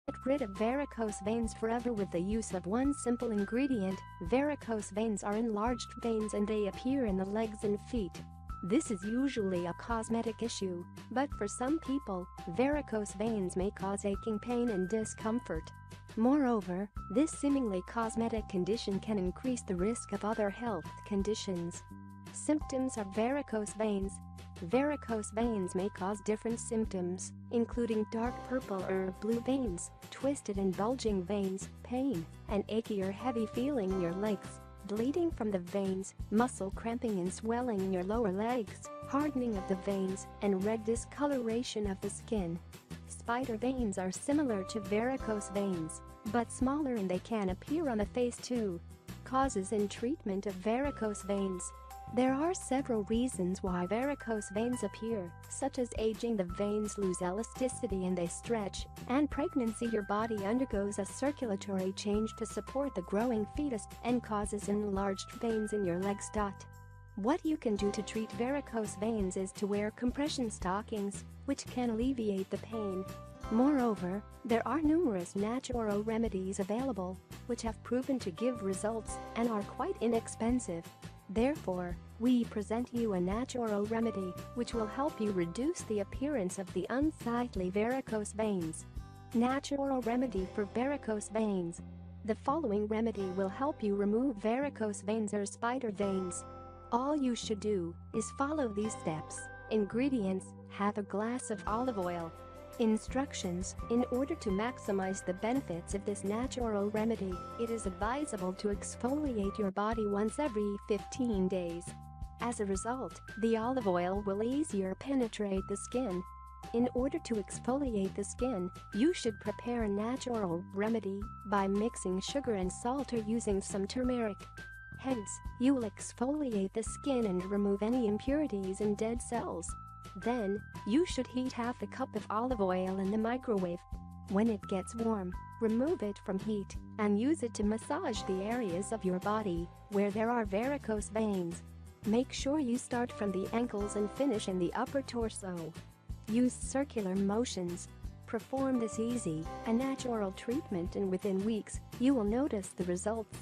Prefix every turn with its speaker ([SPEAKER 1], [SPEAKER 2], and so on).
[SPEAKER 1] Get rid of varicose veins forever with the use of one simple ingredient. Varicose veins are enlarged veins and they appear in the legs and feet. This is usually a cosmetic issue, but for some people, varicose veins may cause aching pain and discomfort. Moreover, this seemingly cosmetic condition can increase the risk of other health conditions. Symptoms of varicose veins. Varicose veins may cause different symptoms, including dark purple or blue veins, twisted and bulging veins, pain, and achy or heavy feeling in your legs, bleeding from the veins, muscle cramping and swelling in your lower legs, hardening of the veins, and red discoloration of the skin. Spider veins are similar to varicose veins, but smaller and they can appear on the face too. Causes and treatment of varicose veins. There are several reasons why varicose veins appear, such as aging, the veins lose elasticity and they stretch, and pregnancy. Your body undergoes a circulatory change to support the growing fetus and causes enlarged veins in your legs. What you can do to treat varicose veins is to wear compression stockings, which can alleviate the pain. Moreover, there are numerous natural remedies available, which have proven to give results and are quite inexpensive. Therefore, we present you a natural remedy which will help you reduce the appearance of the unsightly varicose veins. Natural remedy for varicose veins. The following remedy will help you remove varicose veins or spider veins. All you should do is follow these steps. Ingredients: half a glass of olive oil. Instructions: in order to maximize the benefits of this natural remedy, it is advisable to exfoliate your body once every 15 days. As a result, the olive oil will easier penetrate the skin. In order to exfoliate the skin, you should prepare a natural remedy by mixing sugar and salt or using some turmeric. Hence, you will exfoliate the skin and remove any impurities and dead cells. Then, you should heat half a cup of olive oil in the microwave. When it gets warm, remove it from heat and use it to massage the areas of your body where there are varicose veins. Make sure you start from the ankles and finish in the upper torso. Use circular motions. Perform this easy and natural treatment and within weeks, you will notice the results.